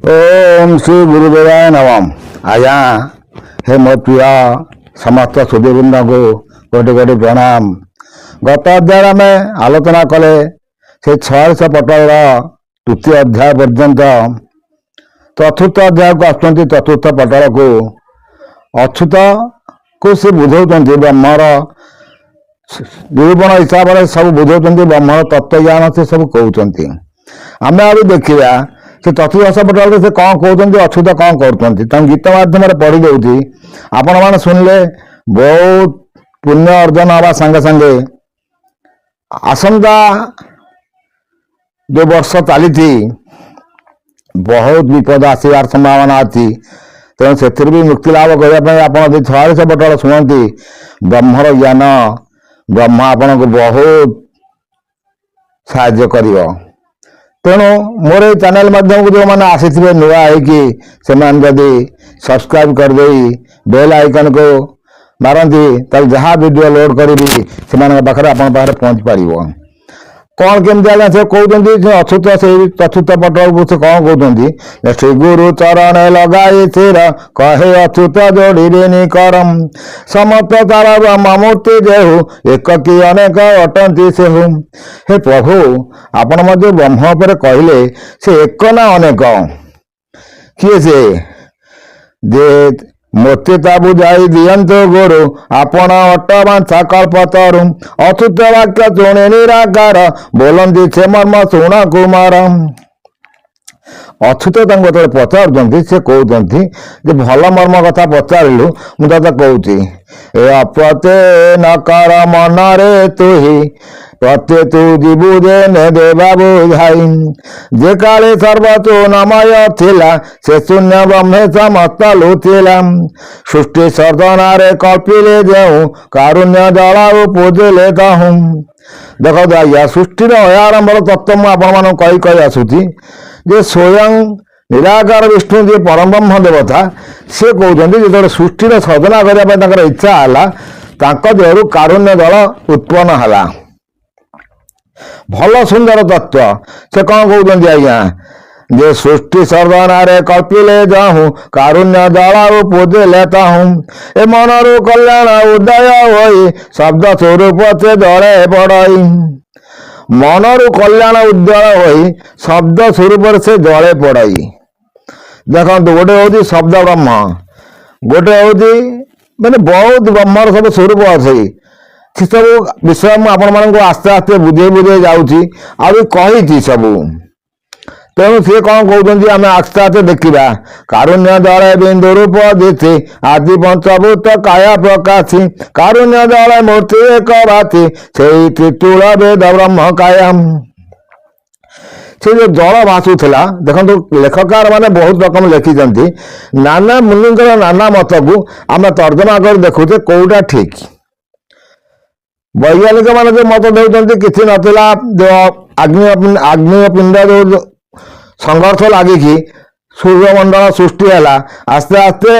ओम श्री गुरुदेवाय नमः। आज्ञा हे मो प्रिय समस्त सुधीवृंद को कोटि कोटि प्रणाम। गत अध्याय आम आलोचना कले से 600 पटल तृतीय अध्याय पर्यंत चतुर्थ अध्याय को आसुँच। चतुर्थ पटल को अच्युत को सी बुझाऊँ ब्रह्मर निरूपण हिसाब से सब बुझाऊँ ब्रह्मर तत्व ज्ञान से सब कहते। आम अभी देखा से चतुर्दश पटल से कौन कहते अच्युत कौन कर गीत मध्यम पढ़ी दूसरी आपण मैंने शुणिले बहुत पुण्य अर्जन हवा संगे संगे आसंता जो वर्ष चली बहुत विपद आसबार संभावना अच्छी। तेणु से भी मुक्ति लाभ करने आप 46 पटल शुणती ब्रह्मर ज्ञान ब्रह्म आपन को बहुत साहाय्य करिवो। तेणु मोर ये चैनल माध्यम को जो मैंने आसी नुआ है जदि सब्सक्राइब करदे बेल आइकन को मारती तब जहाँ वीडियो लोड करी से पाखे आप पहुँच पार। कौन केमती आज्ञा से कहते अच्युत से चतुर्थ पटल को से कौन कहते श्री गुरु चरण लगाई सिर कहे अच्युत जोड़ी करम समस्त तारा ब्रह्ममूर्ति जेहु एक कि अनेक अटंती से हूँ। हे प्रभु आपण मध्य ब्रह्म पर कहले से एक ना अनेक किए से जे मोतीता बुझाई दियंतु गुरु आपण अटवांछा कल्पतरु अच्युत वाक्य शुणे निराकार बोलती से मर्म शुण कुमार। अच्युत जो पचार से कहते भल मर्म कथा पचारू मुझे कहूँ अपते नकार मन रे तुही प्रत्ये तू जीवु देने देवा बुझाई जे काले सर्वतो नमय थिला से शून्य ब्रह्मे समस्त लुथिला सृष्टि सर्जनारे कल्पिले जाऊँ कारुण्य जला पूजिले ताहूँ। देखो आज्ञा सृष्टि आरंभ तत्व मुझे कही कही आसूची जे स्वयं निराकार विष्णु जी परम ब्रह्म देवता से कहते जो सृष्टि सर्जना करने इच्छा है देहु कारुण्य जल उत्पन्न है भल सुंदर तत्व से कौन कहते आज्ञा जे सृष्टि सर्जनारे कल्पिले जाहूँ कारुण्य जला पूजे लेता हूँ ए मनरु कल्याण उदय होई शब्द स्वरूप से जड़े पड़ई मनरु कल्याण उज्जवल होई शब्द स्वरूप से जड़े पड़ई। देखो गोटे हूँ शब्द ब्रह्म गोटे हूँ मैंने बहुत ब्रह्मर सब स्वरूप अच्छी से सब विषय मुझे आस्ते आस्ते बुझे बुझे जाऊँगी कही सब। तेणु सी कौन कहते आम आस्ते आस्ते देखा कारुण्य जल बिंदु रूप दिथि आदि पंचभूत काया प्रकाशी कारुण्य जल मूर्ति एक भाति से त्रितुल वेद ब्रह्म कायम। से जो जल भाषुला देखो लेखकार माने बहुत रकम लिखिं नाना मुनिंकर नाना मत को आम तर्जमा कर देखुचे कौटा ठीक। वैज्ञानिक मान जो मत देते किसी नथिला जो आग्नेय पिंड जो संघर्ष लगिकी सूर्यमंडल सृष्टि है आस्ते आस्ते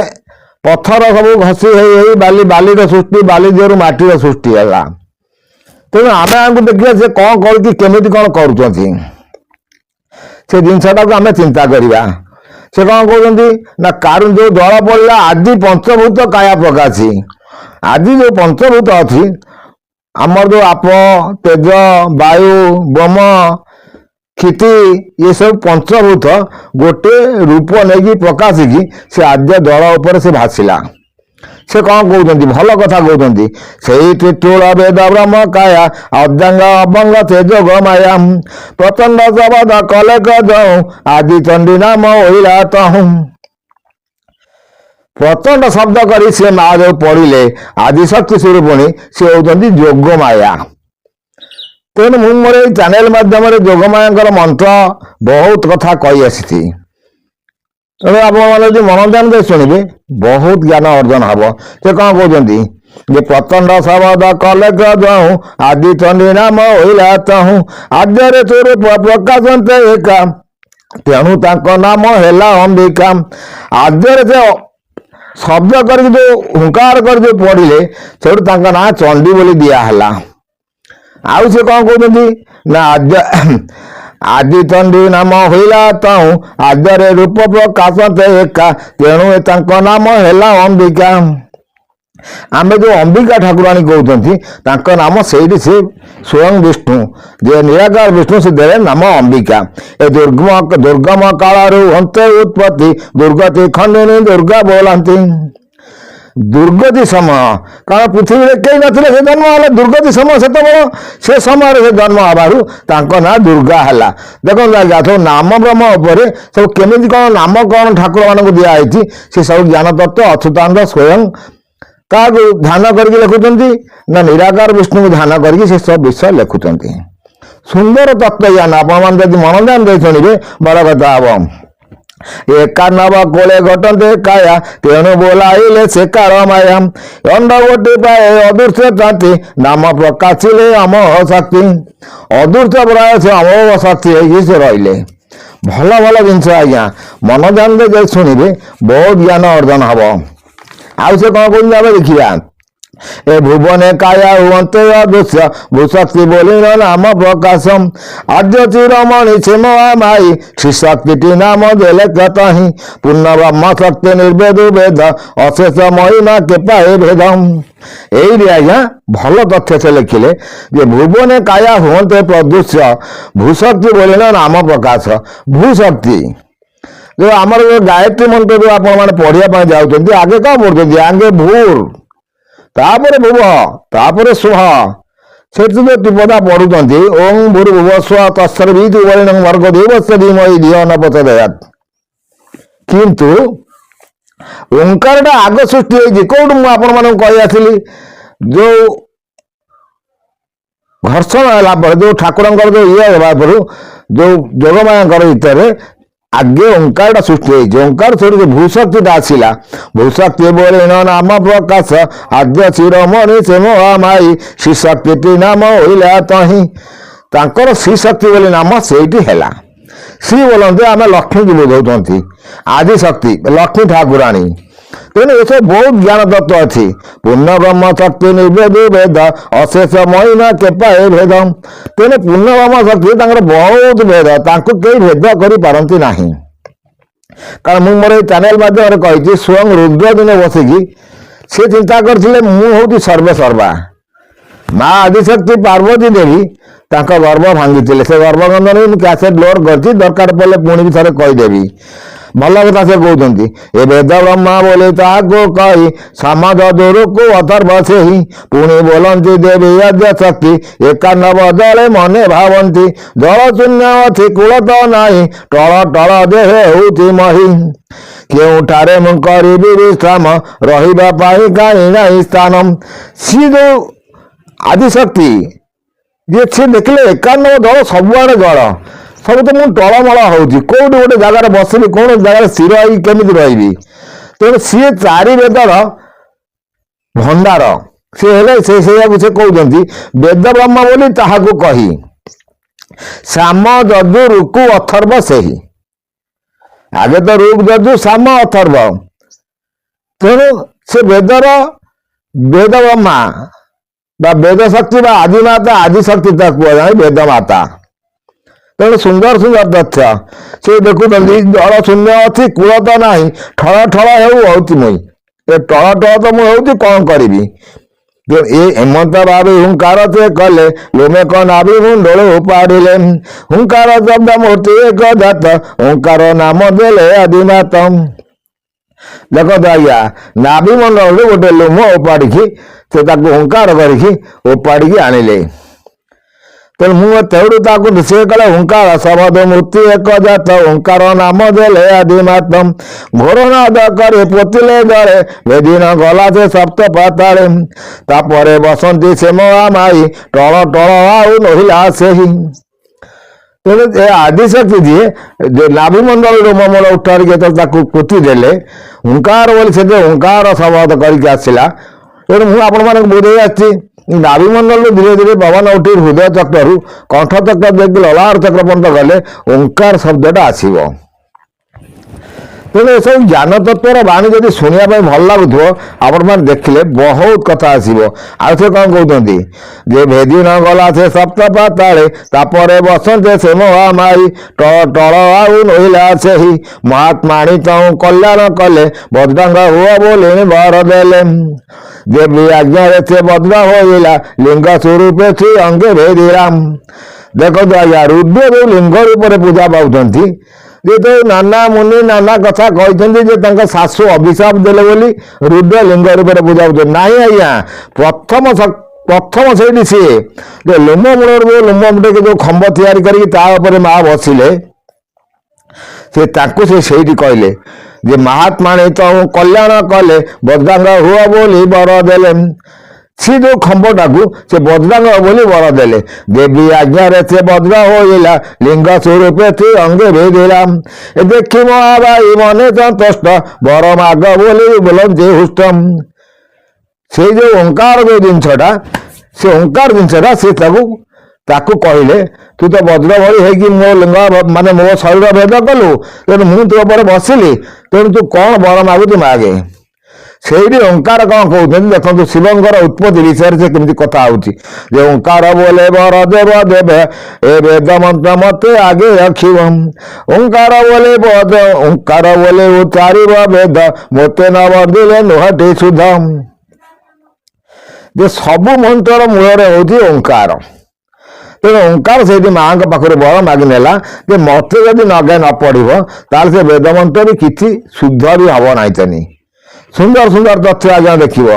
पत्थर सब घसी बाली बाली सृष्टि बाली देहर माटीर सृष्टि है। तेणु आम आपको देखिए से कौन करमी कौन कर से जिनसा को आम चिंता करवा से कौन कहते ना कार जो जल पड़ा आदि पंचभूत काया प्रकाशी आदि जो पंचभूत अच्छी आमर जो आप तेज वायु ब्रह्म क्षिति ये सब पंचभूत गोटे रूप नहीं प्रकाशिकी से आद्य जल उपर से भाषिला से कौन कहते भल कथा कहते से त्रितुल वेद ब्रह्म काया अभ्यंग अभंग तेज माया प्रचंड शब्द कलेक जाऊँ आदि चंडी नाम ओला तहूँ। प्रचंड शब्द करी से माँ जो पढ़िले आदिशक्ति स्वरूपिणी से होती जोग माया। तेणु मुझे मोर चैनल माध्यम जोगमाया मंत्र बहुत कथा कही आसी तेणु आप मन ध्यान दे शुणे बहुत ज्ञान अर्जन हम। से कौन कहते प्रचंड शब्द कलेक जाऊँ आदि चंडी नाम ओला तहूँ आद्य स्वरूप प्रकाशंते एका तेणु तांको नाम है अंबिका। आद्य से शब्द कर जो हुंकार कर जो पढ़िले से ना चंडी बोली दिया है। आउ से कौन कहते ना ଆଦି ତଣ୍ଡି ନାମ ହୋଇଲା ତଉଁ ଆଦ୍ୟରେ ରୂପ ପ୍ରକାଶତେ ଏକା ତେଣୁ ତାଙ୍କ ନାମ ହେଲା ଅମ୍ବିକା। ଆମେ ଯୋଉ ଅମ୍ବିକା ଠାକୁରାଣୀ କହୁଛନ୍ତି ତାଙ୍କ ନାମ ସେଇଠି ସେ ସ୍ୱୟଂ ବିଷ୍ଣୁ, ଯେ ନିରାକାର ବିଷ୍ଣୁ ସେ ଦେଲେ ନାମ ଅମ୍ବିକା। ଏ ଦୁର୍ଗମ କାଳରୁ ଅନ୍ତେ ଉତ୍ପତ୍ତି ଦୁର୍ଗତି ଖଣ୍ଡିନୀ ଦୁର୍ଗା ବୋଲାନ୍ତି। ଦୁର୍ଗତି ସମୟ, କାରଣ ପୃଥିବୀରେ କେହି ନଥିଲେ ସେ ଜନ୍ମ ହେଲେ, ଦୁର୍ଗତି ସମୟ ସେତେବେଳେ, ସେ ସମୟରେ ସେ ଜନ୍ମ ହେବାରୁ ତାଙ୍କ ନାଁ ଦୁର୍ଗା ହେଲା। ଦେଖନ୍ତୁ ଆଜ୍ଞା, ସବୁ ନାମ ବ୍ରହ୍ମ ଉପରେ ସବୁ କେମିତି କ'ଣ ନାମକରଣ ଠାକୁରମାନଙ୍କୁ ଦିଆହେଇଛି, ସେ ସବୁ ଜ୍ଞାନ ତତ୍ତ୍ୱ ଅଚ୍ୟୁତାନନ୍ଦ ସ୍ୱୟଂ କାହାକୁ ଧ୍ୟାନ କରିକି ଲେଖୁଛନ୍ତି ନା ନିରାକାର ବିଷ୍ଣୁକୁ ଧ୍ୟାନ କରିକି ସେ ସବୁ ବିଷୟ ଲେଖୁଛନ୍ତି। ସୁନ୍ଦର ତତ୍ତ୍ୱ ଜ୍ଞାନ, ଆପଣମାନେ ଯଦି ମନ ଧ୍ୟାନ ଦେଇ ଶୁଣିବେ ବଡ଼ କଥା ହବ। ଏକାନବ କୋଳେ ଘଟନ୍ତେ କାୟା ତେଣୁ ବୋଲାଇଲେ ସେ କାର ମାୟା। ଅଣ୍ଡଗୋଟି ପାଏ ଅଦୃଶ୍ୟ ତାନ୍ତି ନାମ ପ୍ରକାଶିଲେ ଅମୋହ ଶକ୍ତି। ଅଦୃଶ୍ୟ ପ୍ରାୟ ସେ ଅମୋହ ଶକ୍ତି ହେଇକି ସେ ରହିଲେ। ଭଲ ଭଲ ଜିନିଷ ଆଜ୍ଞା, ମନ ଧ୍ୟାନ ଦେଇ ଯଦି ଶୁଣିବେ ବହୁତ ଜ୍ଞାନ ଅର୍ଜନ ହବ। ଆଉ ସେ କ'ଣ କହୁଛନ୍ତି ଆମେ ଦେଖିବା। ଏ ଭୁବନେ କାୟା ହୁଅନ୍ତେ ଅଦୃଶ୍ୟ ଭୂଶକ୍ତି ବୋଲିନ ନାମ ପ୍ରକାଶ। ଆଦ୍ୟ ଚିରମଣି ଛେମା ମାଇ ଶ୍ରୀଶକ୍ତିଟି ନାମ ଦେଲେ କତହିଁ। ପୂର୍ଣ୍ଣ ବ୍ରହ୍ମ ଶକ୍ତି ନିର୍ବେଦ ବେଦ ଅଶେଷ ମହିମା କେପାଏ ଭେଦ। ଏଇଠି ଆଜ୍ଞା ଭଲ ତଥ୍ୟ ସେ ଲେଖିଲେ ଯେ ଭୁବନେ କାୟା ହୁଅନ୍ତେ ପ୍ରଦୃଶ୍ୟ ଭୂଶକ୍ତି ବୋଲିନ ନାମ ପ୍ରକାଶ। ଭୂଶକ୍ତି ଯୋଉ ଆମର ଯୋଉ ଗାୟତ୍ରୀ ମନ୍ତ୍ର ଯୋଉ ଆପଣମାନେ ପଢିବା ପାଇଁ ଯାଉଛନ୍ତି, ଆଗେ କ'ଣ ପଢୁଛନ୍ତି? ଆଗେ ଭୂର୍, ତାପରେ ଭୁବ, ତାପରେ ସୁହ। ସେଠି ଯୋଉ ଟିପଟା ପଢୁଛନ୍ତି ଓಂ ଭୂର୍ଭୁବ ସ୍ୱଃ ତତ୍ସର୍ବିତୁର୍ବରେଣ୍ୟଂ ଭର୍ଗୋ ଦେବସ୍ୟ ଧୀମହି ଧିୟୋ ନଃ ପ୍ରଚୋଦୟାତ୍। କିନ୍ତୁ ଓଙ୍କାରଟା ଆଗ ସୃଷ୍ଟି ହେଇଛି କୋଉଠୁ? ମୁଁ ଆପଣମାନଙ୍କୁ କହି ଆସିଲି, ଯୋଉ ଘର୍ଷଣ ହେଲା ପରେ, ଯୋଉ ଠାକୁରଙ୍କର ଯୋଉ ଇଏ ହେବା ପରୁ ଯୋଉ ଯୋଗମାୟାଙ୍କର ଭିତରେ ଆଗେ ଓଙ୍କାରଟା ସୃଷ୍ଟି ହେଇଛି। ଓଙ୍କାର ସୃଷ୍ଟି ଭୂଶକ୍ତିଟା ଆସିଲା। ଭୂଶକ୍ତି ବୋଲିନ ନାମ ପ୍ରକାଶ ଆଦ୍ୟ ଚିରମଣି ଛେମା ମାଇ ଶ୍ରୀଶକ୍ତିଟି ନାମ ହୋଇଲା ତହିଁ। ତାଙ୍କର ଶ୍ରୀଶକ୍ତି ବୋଲି ନାମ ସେଇଠି ହେଲା। ଶ୍ରୀ ବୋଲନ୍ତି ଆମେ ଲକ୍ଷ୍ମୀକି ବୁଝାଉଛନ୍ତି, ଆଦିଶକ୍ତି ଲକ୍ଷ୍ମୀ ଠାକୁରାଣୀ। ତେଣୁ ଏସବୁ ବହୁତ ଜ୍ଞାନ ତତ୍ତ୍ୱ ଅଛି। ପୂର୍ଣ୍ଣ ବ୍ରହ୍ମ ଶକ୍ତି ନିର୍ବେଦ ବେଦ ଅଶେଷ ମହିମା କେପାଏ ଭେଦ। ତେଣୁ ପୂର୍ଣ୍ଣ ବ୍ରହ୍ମ ଶକ୍ତି ତାଙ୍କର ବହୁତ ଭେଦ, ତାଙ୍କୁ କେହି ଭେଦ କରିପାରନ୍ତି ନାହିଁ। କାରଣ ମୁଁ ମୋର ଏଇ ଚ୍ୟାନେଲ ମାଧ୍ୟମରେ କହିଛି, ସ୍ୱୟଂ ରୁଦ୍ର ଦିନେ ବସିକି ସେ ଚିନ୍ତା କରିଥିଲେ ମୁଁ ହେଉଛି ସର୍ବେସର୍ବା। ମା ଆଦିଶକ୍ତି ପାର୍ବତୀ ଦେବୀ ତାଙ୍କ ଗର୍ବ ଭାଙ୍ଗିଥିଲେ। ସେ ଗର୍ଭବନ୍ଧନ ମୁଁ କ୍ୟାସେଟ୍ ଲୋଡ୍ କରିଛି, ଦରକାର ପଡ଼ିଲେ ପୁଣି ବି ଥରେ କହିଦେବି। ଭଲ କଥା ସେ କହୁଛନ୍ତି, ଏ ବେଦ ବ୍ରହ୍ମା ବୋଲି ତାହାକୁ କହି ସମାଜ ଦୂରକୁ ଅଥର୍ବ ସେହି। ପୁଣି ବୋଲନ୍ତି ଦେବୀ ଆଦ୍ୟ ଶକ୍ତି ଏକାନବ ଦଳେ ମନେ ଭାବନ୍ତି। ଜଳ ଶୂନ୍ୟ ଅଛି କୂଳ ତ ନାହିଁ ଟଳ ଟଳ ଦେହେ ହେଉଛି ମହି। କେଉଁଠାରେ ମୁଁ କରିବି ବିଶ୍ରାମ ରହିବା ପାଇଁ କାହିଁ ନାହିଁ ସ୍ଥାନ। ସିଏ ଯୋଉ ଆଦିଶକ୍ତି ଯିଏ, ସିଏ ଦେଖିଲେ ଏକାନବ ଦଳ ସବୁଆଡ଼େ ଜଳ, ସବୁ ତ ମୁଁ ଟଳମଳ ହଉଛି, କୋଉଠି ଗୋଟେ ଜାଗାରେ ବସିବି, କୌଣସି ଜାଗାରେ ସ୍ଥିର ହେଇକି କେମିତି ରହିବି। ତେଣୁ ସିଏ ଚାରି ବେଦର ଭଣ୍ଡାର ସେ ହେଲେ। ସେଇଆକୁ ସେ କହୁଛନ୍ତି ବେଦ ବ୍ରହ୍ମ ବୋଲି ତାହାକୁ କହି ସାମ ଯଜୁ ଋକୁ ଅଥର୍ବ ସେହି। ଆଗେ ତ ଋକ୍ ଯଜୁ ସାମ ଅଥର୍ବ। ତେଣୁ ସେ ବେଦର ବେଦ ବ୍ରହ୍ମା ବା ବେଦ ଶକ୍ତି ବା ଆଦିମାତା ଆଦିଶକ୍ତି ତାକୁ କୁହାଯାଏ ବେଦ ମାତା। ତେଣୁ ସୁନ୍ଦର ସୁନ୍ଦର ତଥ୍ୟ ସେ ଦେଖୁଛନ୍ତି। ଜଳ ଶୂନ୍ୟ ଅଛି କୂଳ ତ ନାହିଁ ଠଳ ଠଳ ହେଉଛି ମୁଇଁ। ଏ ଟଳ ଟଳ ତ ମୁଁ ହେଉଛି, କ'ଣ କରିବି? ଏ ହେମନ୍ତ ଭାବି ହୁଙ୍କାର ସେ କଲେ ଲୋମେ କ'ଣ ନାଭି ମୁଣ୍ଡଳୁ ଉପାଡ଼ିଲେ। ହୁଙ୍କାର ଶବ୍ଦ ମୂର୍ତ୍ତି ଏକ ଜାତ ହୁଙ୍କାର ନାମ ଦେଲେ ଆଦିମାତ। ଦେଖନ୍ତୁ ଆଜ୍ଞା, ନାଭି ମଣ୍ଡଳରୁ ଗୋଟେ ଲୋମ ଉପାଡ଼ିକି ସେ ତାକୁ ହୁଙ୍କାର କରିକି ଉପାଡ଼ିକି ଆଣିଲେ। ତେଣୁ ମୁଁ ତେଣୁ ତାକୁ ସେ କଲେ ହୁଙ୍କାର ଶବଦ ମୂର୍ତ୍ତି ଏକ ଜାତ ହୁଙ୍କାର ନାମ ଦେଲେ ଆଦିମାତ। ଘୋରନାଦ କରି ପୋତିଲେ ଜଳେ ବେଦିନ ଗଲା ସେ ସପ୍ତ ପାତାଳେ। ତାପରେ ବସନ୍ତି ସେ ମହାମାଇ ଟଳ ଟଳ ଆଉ ନହିଲା ସେହି। ତେଣୁ ଏ ଆଦିଶକ୍ତି ଯିଏ ନାଭିମଣ୍ଡଳରୁ ମମଳ ଉଠାରିକି ଯେତେବେଳେ ତାକୁ ପୋତି ଦେଲେ ହୁଙ୍କାର ବୋଲି ସେ ହୁଙ୍କାର ଶବଦ କରିକି ଆସିଲା। ତେଣୁ ମୁଁ ଆପଣମାନଙ୍କୁ ବୁଝେଇ ଆସିଛି, ନାଭିମଣ୍ଡଳରୁ ଧୀରେ ଧୀରେ ପବନ ଉଠି ହୃଦୟ ଚକ୍ରରୁ କଣ୍ଠ ଚକ୍ର ଦେଇକି ଲଲାଟ ଚକ୍ର ପର୍ଯ୍ୟନ୍ତ ଗଲେ ଓଙ୍କାର ଶବ୍ଦଟା ଆସିବ। ତେଣୁ ଏସବୁ ଜ୍ଞାନ ତତ୍ତ୍ୱର ବାଣୀ ଯଦି ଶୁଣିବା ପାଇଁ ଭଲ ଲାଗୁଥିବ ଆପଣମାନେ ଦେଖିଲେ ବହୁତ କଥା ଆସିବ। ଆଉ ସେ କ'ଣ କହୁଛନ୍ତି ଯେ ଭେଦି ନ ଗଲା ସେ ସପ୍ତ ପାତାଳେ ତାପରେ ବସନ୍ତେ ସେ ମହାମାରୀ ଟଳ ଆଉ ନୋଇଲା ସେହି ମହାତ୍ମାଣୀ ତୁ କଲ୍ୟାଣ କଲେ ବଦ୍ରାଙ୍ଗ ହୁଅ ବୋଲି ବର ଦେଲେ। ଦେବୀ ଆଜ୍ଞାରେ ସେ ବଦ୍ର ହୋଇଲା ଲିଙ୍ଗ ସ୍ୱରୂପେ ଶ୍ରୀ ଅଙ୍ଗେ ଭେଦିରାମ। ଦେଖନ୍ତୁ ଆଜ୍ଞା ରୁଦ୍ର ଯୋଉ ଲିଙ୍ଗ ରୂପରେ ପୂଜା ପାଉଛନ୍ତି ଯେହେତୁ ନାନା ମୁନି ନାନା କଥା କହିଛନ୍ତି ଯେ ତାଙ୍କ ଶାଶୁ ଅଭିଶାପ ଦେଲେ ବୋଲି ରୁଦ୍ର ଲିଙ୍ଗ ରୂପରେ ପୂଜା ପାଉଛନ୍ତି। ନାହିଁ ଆଜ୍ଞା, ପ୍ରଥମ ସେଇଠି ସିଏ ଯେ ଲୋମ ମୂଳରୁ ଯୋଉ ଲୋମ ମୁଣ୍ଡକି ଯୋଉ ଖମ୍ବ ତିଆରି କରିକି ତା ଉପରେ ମା ବସିଲେ ସେ ତାଙ୍କୁ ସେ ସେଇଠି କହିଲେ ଯେ ମହାତ୍ମାଣୀ ତୁ କଲ୍ୟାଣ କଲେ ବଦ୍ରାଙ୍ଗ ହୁଅ ବୋଲି ବର ଦେଲେ। ସେ ଯୋଉ ଖମ୍ବଟାକୁ ସେ ବଜ୍ରାଙ୍ଗ ବୋଲି ବର ଦେଲେ। ଦେବୀ ଆଜ୍ଞାରେ ସେ ବଜ୍ର ହୋଇଲା ଲିଙ୍ଗ ସ୍ୱରୂପେ ଶ୍ରୀ ଅଙ୍ଗେ ଭେଦିଲା। ଦେଖି ମହାବାଇ ମନେ ସନ୍ତୁଷ୍ଟ ବର ମାଗ ବୋଲି ବୋଲନ୍ତି ହୁଷ୍ଟ। ସେଇ ଯୋଉ ଓଙ୍କାର ଯୋଉ ଜିନିଷଟା ସେ ଓଙ୍କାର ଜିନିଷଟା ସେ ତାକୁ କହିଲେ ତୁ ତ ବଜ୍ର ଭଳି ହେଇକି ମୋ ଲିଙ୍ଗ ମାନେ ମୋ ଶରୀର ଭେଦ କଲୁ, ତେଣୁ ମୁଁ ତୋ ଉପରେ ବସିଲି, ତେଣୁ ତୁ କ'ଣ ବର ମାଗୁଛୁ ମାଗେ। ସେଇଠି ଓଙ୍କାର କ'ଣ କହୁଛନ୍ତି ଦେଖନ୍ତୁ ଶିବଙ୍କର ଉତ୍ପତ୍ତି ବିଷୟରେ ସେ କେମିତି କଥା ହଉଛି ଯେ ଓଙ୍କାର ବୋଲେ ବର ଦେବ ଦେବେ ଏ ବେଦ ମନ୍ତ୍ର ମତେ ଆଗେ ରଖିବ। ଓଙ୍କାର ବୋଲେ ଉଚ୍ଚାରିବ ବେଦ ମୋତେ ନ ବନ୍ଦିଲେ ନୁହଟି ସୁଧ। ଯେ ସବୁ ମନ୍ତ୍ରର ମୂଳରେ ହଉଛି ଓଙ୍କାର। ତେଣୁ ଓଙ୍କାର ସେଇଠି ମାଙ୍କ ପାଖରୁ ବର ମାଗି ନେଲା ଯେ ମତେ ଯଦି ନଗେ ନ ପଡ଼ିବ ତାହେଲେ ସେ ବେଦ ମନ୍ତ୍ର ବି କିଛି ଶୁଦ୍ଧ ବି ହବ ନାହିଁ। ତେନି ସୁନ୍ଦର ସୁନ୍ଦର ତଥ୍ୟ ଆଜ୍ଞା ଦେଖିବ।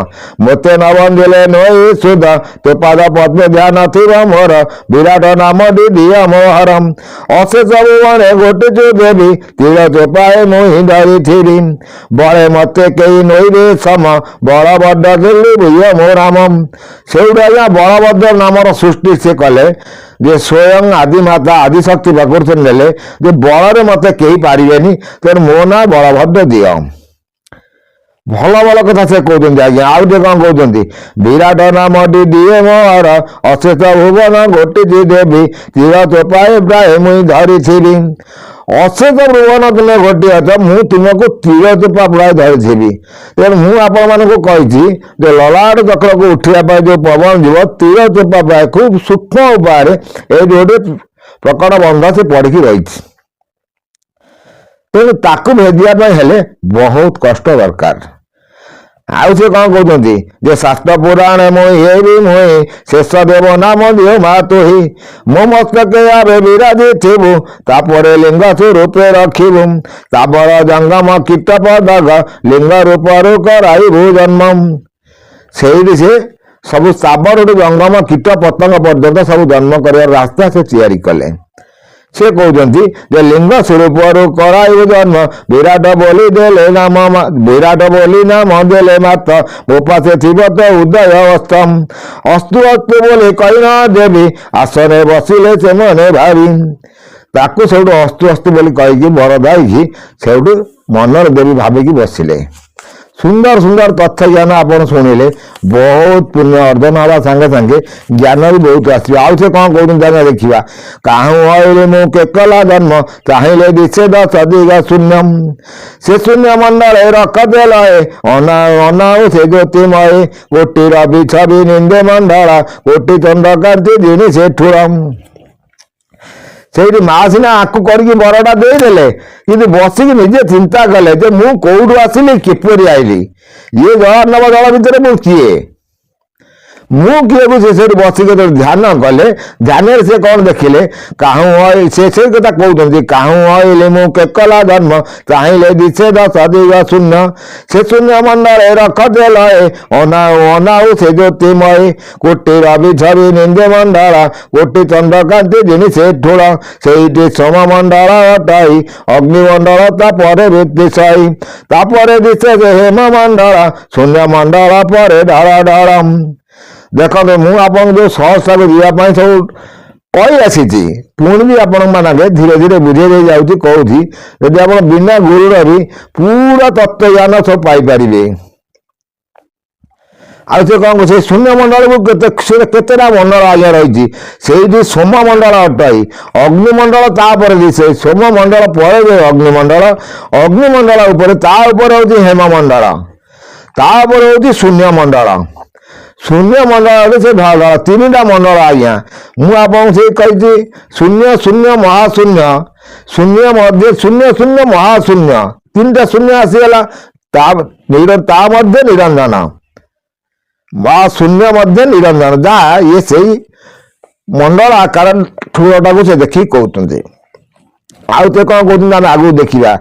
ମୋତେ ନ ବନ୍ଦିଲେ ନୋଇ ସୁଧ ତୋ ପାଦ ପଦ୍ମେ ଧ୍ୟାନ ଥିବ ମୋର ବିରାଟ ନାମଟି ଦିଅ ମୋହର। ଅଶେଷ ଭୁବନେ ଘୋଟିଛୁ ଦେବୀ ତୀର ଚୋପାଏ ମୁହିଁ ଧରିଥିବି। ବଳେ ମତେ କେହି ନୋଇବେ ସମ ବଳଭଦ୍ର ଦିଲ୍ଲୀ ଭୂୟ ମୋ ରାମ। ସେଇଠୁ ଆଜ୍ଞା ବଳଭଦ୍ର ନାମର ସୃଷ୍ଟି ସେ କଲେ ଯେ ସ୍ୱୟଂ ଆଦିମାତା ଆଦିଶକ୍ତି ପାଖରୁ ସେ ନେଲେ ଯେ ବଳରେ ମତେ କେହି ପାରିବେନି, ତେଣୁ ମୋ ନାଁ ବଳଭଦ୍ର ଦିଅ। ଭଲ ଭଲ କଥା ସେ କହୁଛନ୍ତି ଆଜ୍ଞା। ଆଉ ଟିକେ କ'ଣ କହୁଛନ୍ତି ବିରାଟ ନାମଟି ଦିଏ ମୋର ଅଶେଷ ଭୁବନ ଘୋଟିଛି ଦେବୀ ତୀର ଚୋପାଏ ପ୍ରାୟ ମୁଇଁ ଧରିଥିବି। ଅଶେଷ ଭୁବନ ତୁମେ ଘୋଟିଅଛ, ମୁଁ ତୁମକୁ ତୀର ଚୋପା ପ୍ରାୟ ଧରିଥିବି। ତେଣୁ ମୁଁ ଆପଣମାନଙ୍କୁ କହିଛି ଯେ ଲଲାଟ ଚକ୍ରକୁ ଉଠିବା ପାଇଁ ଯୋଉ ପବନ ଯିବ ତୀର ଚୋପା ପ୍ରାୟ ଖୁବ୍ ସୂକ୍ଷ୍ମ ଉପାୟରେ ଏଇଠି ଗୋଟେ ପ୍ରକଟ ବନ୍ଧ ସେ ପଡ଼ିକି ରହିଛି। ତେଣୁ ତାକୁ ଭେଦିବା ପାଇଁ ହେଲେ ବହୁତ କଷ୍ଟ ଦରକାର। ଆଉ ସେ କ'ଣ କହୁଛନ୍ତି ଯେ ଶାସ୍ତ୍ର ପୁରାଣ ମୁହିଁ ଶେଷ ଦେବ ନାମ ଦିଅ ମା ତୁହି। ମୋ ମସ୍ତକେ ଆବେ ବିରାଜି ଥିବୁ ତାପରେ ଲିଙ୍ଗ ସ୍ୱରୂପେ ରଖିବୁ। ତାପର ଜଙ୍ଗମ କୀଟ ପଦକ ଲିଙ୍ଗ ରୂପରୁ କରାଇବୁ ଜନ୍ମ। ସେଇଠି ସେ ସବୁ ସ୍ଥାବରଠୁ ଜଙ୍ଗମ କୀଟ ପତଙ୍ଗ ପର୍ଯ୍ୟନ୍ତ ସବୁ ଜନ୍ମ କରିବାର ରାସ୍ତା ସେ ତିଆରି କଲେ। ସେ କହୁଛନ୍ତି ଯେ ଲିଙ୍ଗ ସ୍ୱରୂପରୁ କରାଇବୁ ଜନ୍ମ ବିରାଟ ବୋଲି ନାମ ଦେଲେ ମାତ୍ର ମୋ ପାଶେ ଥିବ ତ ଉଦୟ ଅସ୍ତମ। ଅସ୍ତୁ ଅସ୍ତୁ ବୋଲି କହି ନ ଦେବି ଆସନେ ବସିଲେ ସେମାନେ ଭାବି। ତାକୁ ସେଇଠୁ ଅସ୍ତୁ ଅସ୍ତୁ ବୋଲି କହିକି ବର ଦେଇକି ସେଇଠୁ ମନରେ ଦେବୀ ଭାବିକି ବସିଲେ। ସୁନ୍ଦର ସୁନ୍ଦର ତଥ୍ୟ ଜ୍ଞାନ ଆପଣ ଶୁଣିଲେ ବହୁତ ପୁଣ୍ୟ ଅର୍ଜନ ହେବା ସାଙ୍ଗେ ସାଙ୍ଗେ ଜ୍ଞାନ ବି ବହୁତ ଆସିବ। ଆଉ ସେ କ'ଣ କହୁଛନ୍ତି ଆଜ୍ଞା ଦେଖିବା। କାହୁଁ ହଇଲେ ମୁଁ କେକଲା ଜନ୍ମ ଚାହିଁଲେ ଦିଶେ ଦଶ ଦିଗ ଶୂନ୍ୟମ। ସେ ଶୂନ୍ୟ ମଣ୍ଡଳେ ରଖଦେଲ ଅନାଉ ସେ ଜ୍ୟୋତିମୟ କୋଟି ରବି ଛବି ନିନ୍ଦେ ମଣ୍ଡଳ କୋଟି ଚନ୍ଦ୍ରକାନ୍ତି ଜିଣି ସେ ଠୁଳମ। ସେଇଠି ମା ସିନା ଆକୁ କରିକି ବରଟା ଦେଇଦେଲେ, କିନ୍ତୁ ବସିକି ନିଜେ ଚିନ୍ତା କଲେ ଯେ ମୁଁ କୋଉଠୁ ଆସିଲି କିପରି ଆଇଲି, ଇଏ ଜଳାର୍ଣ୍ଣବ ଜଳ ଭିତରେ ମୁଁ କିଏ, ମୁଁ କିଏକୁ ସେ ସେଇଠି ବସିକି ଧ୍ୟାନ କଲେ। ଧ୍ୟାନରେ ସେ କ'ଣ ଦେଖିଲେ କାହୁଁ ସେ ସେଇ କଥା କହୁଛନ୍ତି କାହୁଁ ହଇଲେ ମୁଁ କେକଲା ଜନ୍ମ ଚାହିଁଲେ ଦିଶେ ଦଶ ଦିଗ ଶୂନ୍ୟ। ସେ ଶୂନ୍ୟ ମଣ୍ଡଳେ ରଖଦେଲ ଅନାଉ ସେ ଜ୍ୟୋତିମୟ କୋଟି ରବି ଛବି ନିନ୍ଦେ ମଣ୍ଡଳ କୋଟି ଚନ୍ଦ୍ରକାନ୍ତି ଜିଣି ସେ ଠୁଳ। ସେଇଠି ସୋମମଣ୍ଡଳ ଅଟାଇ ଅଗ୍ନିମଣ୍ଡଳ ତାପରେ ଋତିଶୟୀ ତାପରେ ଦିଶେ ସେ ହେମମଣ୍ଡଳ ଶୂନ୍ୟ ମଣ୍ଡଳ ପରେ ଢଳ ଢଳ। ଦେଖନ୍ତୁ ମୁଁ ଆପଣଙ୍କୁ ଯୋଉ ସହଜଟାକୁ ଯିବା ପାଇଁ ସବୁ କହି ଆସିଛି, ପୁଣି ବି ଆପଣମାନଙ୍କ ଧୀରେ ଧୀରେ ବୁଝେଇ ଦେଇ ଯାଉଛି କହୁଛି, ଯଦି ଆପଣ ବିନା ଗୁରୁର ବି ପୁରା ତତ୍ତ୍ୱ ଜ୍ଞାନ ସବୁ ପାଇପାରିବେ। ଆଉ ସେ କ'ଣ ସେ ଶୂନ୍ୟମଣ୍ଡଳକୁ କେତେଟା ମଣ୍ଡଳ ଆଜ୍ଞା ରହିଛି। ସେଇଠି ସୋମମଣ୍ଡଳ ଅଟଇ, ଅଗ୍ନିମଣ୍ଡଳ ତାପରେ ଦିଶେ, ସୋମମଣ୍ଡଳ ପରେ ଯେ ଅଗ୍ନିମଣ୍ଡଳ, ଅଗ୍ନିମଣ୍ଡଳ ଉପରେ ତା ଉପରେ ହେଉଛି ହେମମଣ୍ଡଳ, ତାପରେ ହେଉଛି ଶୂନ୍ୟମଣ୍ଡଳ। ଶୂନ୍ୟମଣ୍ଡଳରେ ସେ ତିନିଟା ମଣ୍ଡଳ ଆଜ୍ଞା। ମୁଁ ଆପଣଙ୍କୁ ସେଇ କହିଛି ଶୂନ୍ୟ ଶୂନ୍ୟ ମହାଶୂନ୍ୟ, ଶୂନ୍ୟ ମଧ୍ୟ ଶୂନ୍ୟ ଶୂନ୍ୟ ମହାଶୂନ୍ୟ, ତିନିଟା ଶୂନ୍ୟ ଆସିଗଲା। ତା ମଧ୍ୟ ନିରଞ୍ଜନ, ମହାଶୂନ୍ୟ ମଧ୍ୟ ନିରଞ୍ଜନ, ଯାହା ଇଏ ସେଇ ମଣ୍ଡଳ ଆକାର ଠୁଳଟାକୁ ସେ ଦେଖିକି କହୁଛନ୍ତି। ଆଉ ସେ କ'ଣ କହୁଛନ୍ତି ଆମେ ଆଗକୁ ଦେଖିବା।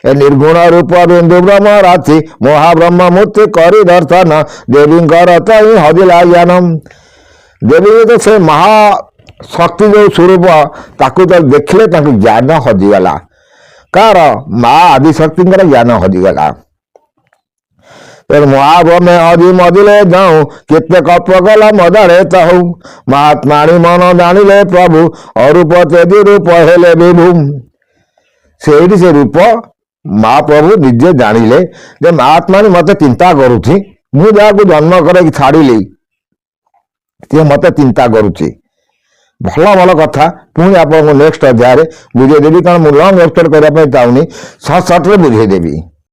ଏ ନିର୍ଗୁଣ ରୂପ ବିନ୍ଦୁ ବ୍ରହ୍ମ ରାଶି, ମହାବ୍ରହ୍ମ ମୂର୍ତ୍ତି କରି ଦର୍ଶନ, ଦେବୀଙ୍କର ତ ହିଁ ହଜିଲା ଜ୍ଞାନ। ଦେବୀ ତ ସେ ମହାଶକ୍ତି ଯୋଉ ସ୍ୱରୂପ, ତାକୁ ତ ଦେଖିଲେ ତାଙ୍କୁ ଜ୍ଞାନ ହଜିଗଲା। କାହାର? ମା ଆଦିଶକ୍ତିଙ୍କର ଜ୍ଞାନ ହଜିଗଲା। ମହାବ୍ରହ୍ମେ ହଜି ମଜିଲେ ଯାଉଁ, କେତେ କଳ୍ପ ଗଲା ମଦାରେ ତାହୁ, ମହାତ୍ମାଣୀ ମନ ଜାଣିଲେ ପ୍ରଭୁ, ଅରୂପ ତେଜି ରୂପ ହେଲେ ବିଭୁ। ସେଇଠି ସେ ରୂପ ମହାପ୍ରଭୁ ନିଜେ ଜାଣିଲେ ଯେ ମହାତ୍ମାଣୀ ମତେ ଚିନ୍ତା କରୁଛି, ମୁଁ ଯାହାକୁ ଜନ୍ମ କରାଇକି ଛାଡ଼ିଲି ସିଏ ମତେ ଚିନ୍ତା କରୁଛି। ଭଲ ଭଲ କଥା ପୁଣି ଆପଣଙ୍କୁ ନେକ୍ସଟ ଅଧ୍ୟାୟରେ ବୁଝେଇଦେବି, କାରଣ ମୁଁ ଲଙ୍ଗ ଏପିସୋଡ କରିବା ପାଇଁ ଚାହୁଁନି, ସର୍ଟରେ ବୁଝେଇଦେବି।